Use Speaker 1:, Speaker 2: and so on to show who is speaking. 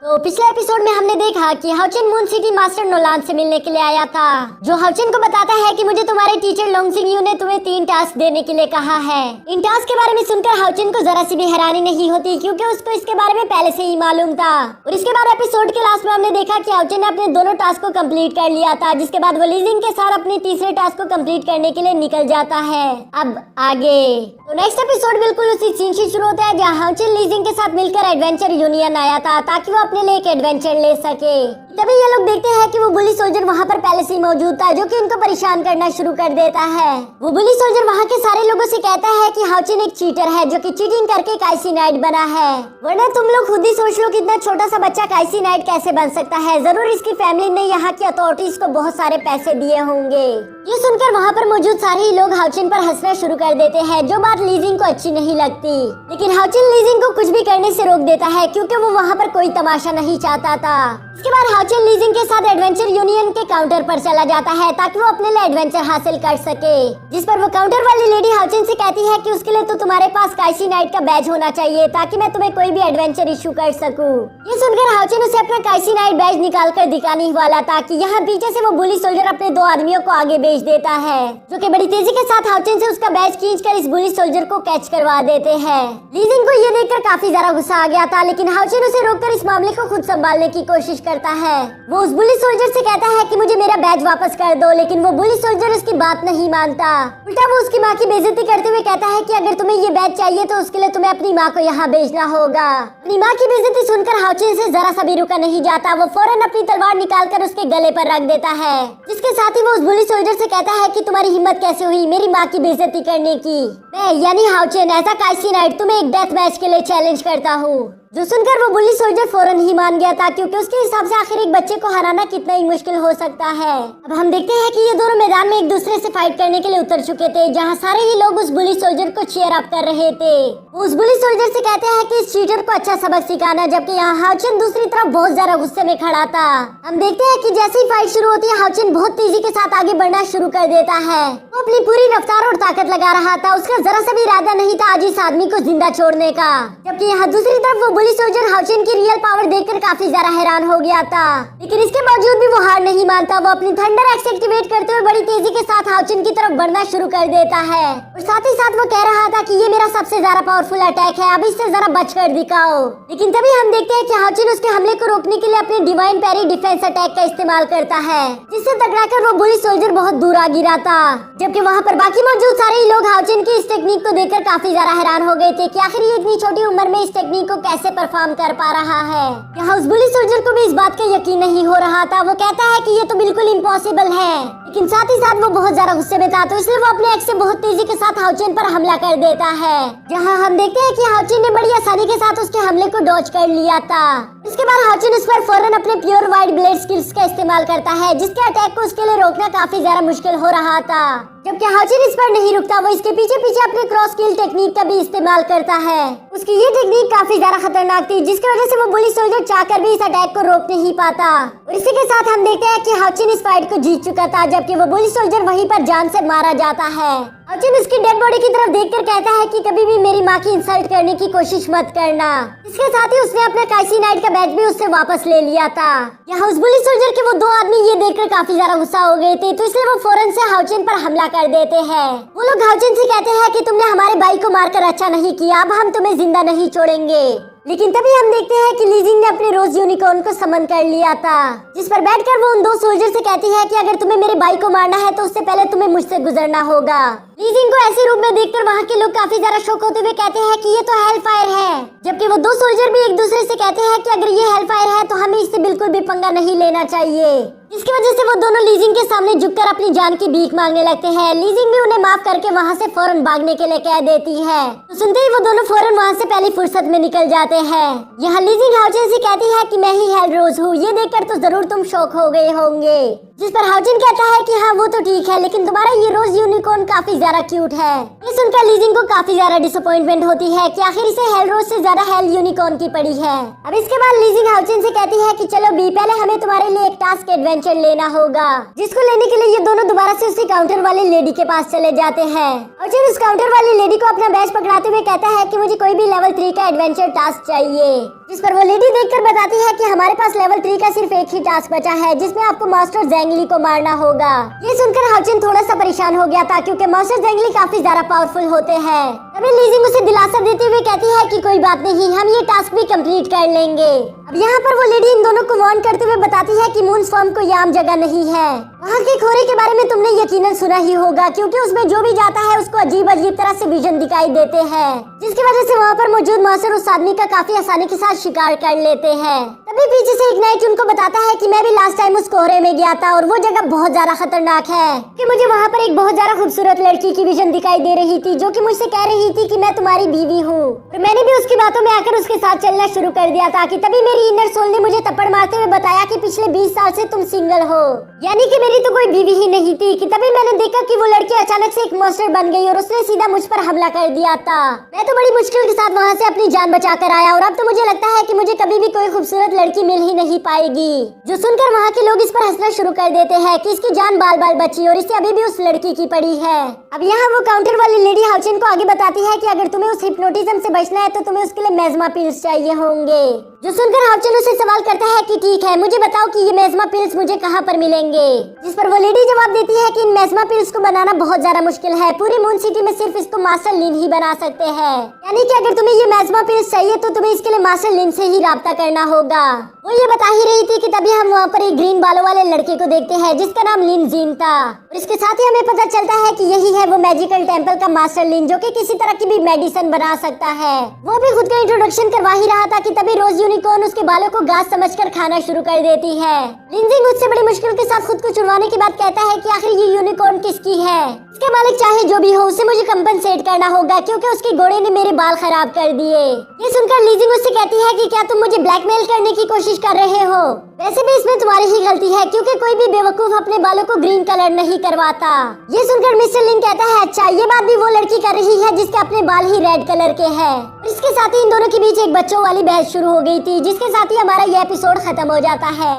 Speaker 1: तो पिछले एपिसोड में हमने देखा कि Houchin moon city master Nolan से मिलने के लिए आया था, जो हाउचिन को बताता है कि मुझे तुम्हारे टीचर लोंगसिंग यू ने तुम्हें 3 टास्क देने के लिए कहा है। इन टास्क के बारे में सुनकर हाउचिन को जरा सी भी हैरानी नहीं होती, क्योंकि उसको इसके बारे में पहले से ही मालूम था। और इसके बाद एपिसोड के लास्ट में हमने देखा कि हाउचिन ने अपने दोनों टास्क को कम्प्लीट कर लिया था, जिसके बाद वो लीजिंग के साथ अपने तीसरे टास्क को कम्प्लीट करने के लिए निकल जाता है। अब आगे तो नेक्स्ट एपिसोड बिल्कुल उसी सीन से शुरू होता है, जहाँ हाउचिन लीजिंग के साथ मिलकर एडवेंचर यूनियन आया था ताकि वो अपने लिए एक एडवेंचर ले सके। तभी ये लोग देखते हैं कि वो बुली सोल्जर वहाँ पर पहले से ही मौजूद था, जो कि इनको परेशान करना शुरू कर देता है। वो बुली सोल्जर वहाँ के सारे लोगों से कहता है कि हाउचिन एक चीटर है, जो कि चीटिंग करके काइसी नाइट बना है। वरना तुम लोग खुद ही सोच लो कि इतना छोटा सा बच्चा काइसी नाइट कैसे बन सकता है। जरूर इसकी फैमिली ने यहाँ की अथॉरिटीज को बहुत सारे पैसे दिए होंगे। ये सुनकर वहाँ पर मौजूद सारे ही लोग हाउचिन पर हंसना शुरू कर देते हैं, जो बात लीजिंग को अच्छी नहीं लगती। लेकिन हाउचिन लीजिंग को कुछ भी करने से रोक देता है, क्योंकि वो वहाँ पर कोई तमाशा नहीं चाहता था। इसके बाद हाउचिन लीजिंग के साथ एडवेंचर यूनियन के काउंटर पर चला जाता है ताकि वो अपने लिए एडवेंचर हासिल कर सके, जिस पर वो काउंटर वाली लेडी हाउचिन से कहती है कि उसके लिए तो तुम्हारे पास काइसी नाइट का बैज होना चाहिए ताकि मैं तुम्हें कोई भी एडवेंचर इशू कर सकूं। ये सुनकर हाउचिन उसे अपना काइसी नाइट बैज निकाल कर दिखाने वाला था कि यहाँ पीछे से वो बुली सोल्जर अपने 2 आदमियों को आगे भेज देता है, जो कि बड़ी तेजी के साथ हाउचिन से उसका बैज खींचकर इस बुली सोल्जर को कैच करवा देते हैं। लीजिंग को ये देखकर काफी ज्यादा गुस्सा आ गया था, लेकिन हाउचिन उसे रोककर इस मामले को खुद संभालने की कोशिश करता है। वो उस बुली सोल्जर से कहता है कि मुझे मेरा बैज वापस कर दो, लेकिन वो बुली सोल्जर उसकी बात नहीं मानता। उल्टा वो उसकी माँ की बेइज्जती करते हुए कहता है कि अगर तुम्हें ये बैज चाहिए तो उसके लिए तुम्हें अपनी माँ को यहाँ भेजना होगा। अपनी माँ की बेइज्जती सुनकर हाउचिन से जरा सा भी रुका नहीं जाता। वो फौरन अपनी तलवार निकालकर उसके गले पर रख देता है, जिसके साथ ही वो उस बुली सोल्जर से कहता है कि तुम्हारी हिम्मत कैसे हुई मेरी माँ की बेइज्जती करने की। मैं यानी हाउचिन ऐसा काइसी नाइट तुम्हें एक डेथ मैच के लिए चैलेंज करता हूँ। जो सुनकर वो बुली सोल्जर फौरन ही मान गया था, क्योंकि उसके हिसाब से आखिर एक बच्चे को हराना कितना ही मुश्किल हो सकता है। अब हम देखते हैं कि ये दोनों मैदान में एक दूसरे से फाइट करने के लिए उतर चुके थे, जहाँ सारे ही लोग उस बुली सोल्जर को चीयर अप कर रहे थे। वो उस बुली सोल्जर से कहते हैं कि इस चीटर को अच्छा सबक सिखाना, जबकि यहाँ हाउचिन दूसरी तरफ बहुत ज्यादा गुस्से में खड़ा था। हम देखते हैं कि जैसे ही फाइट शुरू होती है हाउचिन बहुत तेजी के साथ आगे बढ़ना शुरू कर देता है। वो अपनी पूरी रफ्तार और ताकत लगा रहा था, उसका जरा सा भी इरादा नहीं था आज इस आदमी को जिंदा छोड़ने का। जबकि यहाँ दूसरी तरफ वो बुली सोल्जर हाउचिन की रियल पावर देखकर काफी ज्यादा हैरान हो गया था, लेकिन इसके बावजूद भी वो हार नहीं मानता। वो अपनी थंडर एक्स एक्टिवेट करते हुए बड़ी तेजी के साथ हाउचिन की तरफ बढ़ना शुरू कर देता है, और साथ ही साथ वो कह रहा था कि ये मेरा सबसे ज्यादा पावरफुल अटैक है, अब इससे जरा बचकर दिखाओ। लेकिन तभी हम देखते हैं कि हाउचिन उसके हमले को रोकने के लिए अपने डिवाइन पैरी डिफेंस अटैक का इस्तेमाल करता है, जिससे टकराकर वो बुली सोल्जर बहुत दूर आ गिरा था। जबकि वहाँ पर बाकी मौजूद सारे ही लोग हाउचिन की इस टेक्निक को देखकर काफी ज्यादा हैरान हो गए थे कि आखिर ये इतनी छोटी उम्र में इस टेक्निक को कैसे परफॉर्म कर पा रहा है। यहाँ उस बुली सोल्जर को भी इस बात का यकीन नहीं हो रहा था। वो कहता है कि ये तो बिल्कुल इम्पॉसिबल है, लेकिन साथ ही साथ वो बहुत ज्यादा गुस्से में था, तो इसलिए वो अपने एक्स से बहुत तेजी के साथ हाउचिन पर हमला कर देता है। जहाँ हम देखते हैं कि हाउचिन ने बड़ी आसानी के साथ उसके हमले को डॉज कर लिया था। इसके बाद हाउचिन उस पर फौरन अपने प्योर वाइट ब्लेड स्किल्स का इस्तेमाल करता है, जिसके अटैक को उसके लिए रोकना काफी ज्यादा मुश्किल हो रहा था। जबकि हाउचिन इस पर नहीं रुकता, वो इसके पीछे पीछे अपने क्रॉस स्किल टेक्निक का भी इस्तेमाल करता है। उसकी ये टेक्निक काफी ज्यादा खतरनाक थी, जिसकी वजह से वो बुली सोल्जर चाहकर भी इस अटैक को रोक नहीं पाता। और इसी के साथ हम देखते हैं कि हाउचिन इस फाइट को जीत चुका था, जबकि वो बुली सोल्जर वहीं पर जान से मारा जाता है। हाउचिन उसकी डेड बॉडी की तरफ देखकर कहता है कि कभी भी मेरी माँ की इंसल्ट करने की कोशिश मत करना। इसके साथ ही उसने अपना काइसी नाइट का बैज भी उससे वापस ले लिया था। यहाँ उस बुली सोल्जर के वो 2 आदमी ये देखकर काफी ज्यादा गुस्सा हो गए थे, तो इसलिए वो फौरन से हाउचिन पर हमला कर देते हैं। वो लोग हाउचिन से कहते हैं कि तुमने हमारे भाई को मारकर अच्छा नहीं किया, अब हम तुम्हें जिंदा नहीं छोड़ेंगे। लेकिन तभी हम देखते हैं कि लीजिंग ने अपने रोज यूनिकॉर्न को समन कर लिया था, जिस पर बैठकर वो उन 2 सोल्जर से कहती है कि अगर तुम्हें मेरे भाई को मारना है तो उससे पहले तुम्हें मुझसे गुजरना होगा। लीजिंग को ऐसे रूप में देखकर वहाँ के लोग काफी ज्यादा शॉक होते हुए कहते हैं कि ये तो हेल फायर है, जबकि वो 2 सोल्जर भी एक दूसरे से कहते हैं कि अगर ये हेल फायर है तो हमें इससे बिल्कुल भी पंगा नहीं लेना चाहिए। इसकी वजह से वो दोनों लीजिंग के सामने झुककर अपनी जान की भीख मांगने लगते हैं। लीजिंग भी उन्हें माफ करके वहाँ से फौरन भागने के लिए कह देती है, तो सुनते ही वो दोनों फौरन वहाँ से पहली फुर्सत में निकल जाते हैं। यहाँ लीजिंग हाउचिन से कहती है कि मैं ही हेल रोज हूँ, ये देखकर तो जरूर तुम शॉक हो गए होंगे। जिस पर हाउचिन कहता है कि हाँ वो तो ठीक है, लेकिन तुम्हारा ये रोज यूनिकॉर्न काफी ज्यादा क्यूट है। ये सुनकर लीजिंग को काफी ज्यादा डिसअपॉइंटमेंट होती है कि आखिर इसे हेल रोज से ज्यादा हेल यूनिकॉर्न की पड़ी है। अब इसके बाद लीजिंग हाउचिन से कहती है कि चलो बी, पहले हमें तुम्हारे लिए एक टास्क एडवेंचर लेना होगा, जिसको लेने के लिए ये दोनों दोबारा से उसी काउंटर वाली लेडी के पास चले जाते हैं। हाउचिन उस काउंटर वाली लेडी को अपना बैज पकड़ाते हुए कहता है कि मुझे कोई भी लेवल 3 का एडवेंचर टास्क चाहिए। जिस पर वो लेडी देखकर बताती है कि हमारे पास लेवल 3 का सिर्फ एक ही टास्क बचा है, जिसमें आपको मास्टर ज़ेंगली को मारना होगा। ये सुनकर हाउचिन थोड़ा सा परेशान हो गया था, क्योंकि मास्टर ज़ेंगली काफी ज्यादा पावरफुल होते हैं। तभी लीजिंग उसे दिलासा देते हुए कहती है कि कोई बात नहीं, हम ये टास्क भी कंप्लीट कर लेंगे। अब यहाँ पर वो लेडी इन दोनों को वार्न करते हुए बताती है कि मून्स फॉर्म को ये आम जगह नहीं है। वहाँ के खोरे के बारे में तुमने यकीनन सुना ही होगा, क्योंकि उसमें जो भी जाता है उसको अजीब अजीब तरह से विजन दिखाई देते हैं, जिसकी वजह से वहाँ पर मौजूद मास्टर उस आदमी का काफी आसानी के साथ शिकार कर लेते हैं। तभी पीछे से एक नाइट उनको बताता है कि मैं भी लास्ट टाइम उस कोहरे में गया था और वो जगह बहुत ज्यादा खतरनाक है, कि मुझे वहाँ पर एक बहुत ज्यादा खूबसूरत लड़की की विजन दिखाई दे रही थी, जो कि मुझसे कह रही थी कि मैं तुम्हारी बीवी हूँ। और मैंने भी उसकी बातों में आकर उसके साथ चलना शुरू कर दिया था, कि तभी मेरी इनर सोल ने मुझे थप्पड़ मारते हुए बताया कि पिछले 20 साल से तुम सिंगल हो, यानी कि मेरी तो कोई बीवी ही नहीं थी। कि तभी मैंने देखा कि वो लड़की अचानक से एक मॉन्स्टर बन गई और उसने सीधा मुझ पर हमला कर दिया था। मैं तो बड़ी मुश्किल के साथ वहाँ से अपनी जान बचा कर आया और अब तो मुझे लगता है कि मुझे कभी भी कोई खूबसूरत लड़की मिल ही नहीं पाएगी। जो सुनकर वहाँ के लोग इस पर हंसना शुरू कर देते हैं कि इसकी जान बाल बाल बची और इसे अभी भी उस लड़की की पड़ी है। अब यहाँ वो काउंटर वाली लेडी हाउचिन को आगे बताती है कि अगर तुम्हें उस हिप्नोटिज्म से बचना है तो तुम्हें उसके लिए मेज़मा पिल्स चाहिए होंगे। जो सुनकर हाउचिन उसे सवाल करता है कि ठीक है, मुझे बताओ कि ये मेज़मा पिल्स मुझे कहाँ पर मिलेंगे। जिस पर वो लेडी जवाब देती है कि इन मेज़मा पिल्स को बनाना बहुत ज्यादा मुश्किल है, पूरी मून सिटी में सिर्फ इसको मास्टर लिन ही बना सकते हैं, यानी कि अगर तुम्हें ये मेज़मा पिल्स चाहिए तो तुम्हें इसके लिए मास्टर लिन से ही राब्ता करना होगा। वो ये बता ही रही थी कि तभी हम वहाँ पर एक ग्रीन बालों वाले लड़के को देखते हैं, जिसका नाम लिन जीन था। और इसके साथ ही हमें पता चलता है कि यही है वो मैजिकल टेम्पल का मास्टर लिन, जो कि किसी तरह की भी मेडिसिन बना सकता है। वो भी खुद का इंट्रोडक्शन करवा ही रहा था कि तभी रोज यूनिकॉर्न उसके बालों को घास समझकर खाना शुरू कर देती है। लिन जीन उससे बड़ी मुश्किल के साथ खुद को छुड़वाने के बाद कहता है कि आखिर ये यूनिकॉर्न किसकी है। इसके मालिक चाहे जो भी हो, उसे मुझे कंपनसेट करना होगा, क्योंकि उसके घोड़े ने मेरे बाल खराब कर दिए। ये सुनकर लीजिंग उससे कहती है कि क्या तुम मुझे ब्लैकमेल करने की कोशिश कर रहे हो। वैसे भी इसमें तुम्हारी ही गलती है, क्योंकि कोई भी बेवकूफ अपने बालों को ग्रीन कलर नहीं करवाता। ये सुनकर मिस्टर लिन कहता है, अच्छा ये बात भी वो लड़की कर रही है जिसके अपने बाल ही रेड कलर के हैं। इसके साथ ही इन दोनों के बीच एक बच्चों वाली बहस शुरू हो गई थी, जिसके साथ ही हमारा ये एपिसोड खत्म हो जाता है।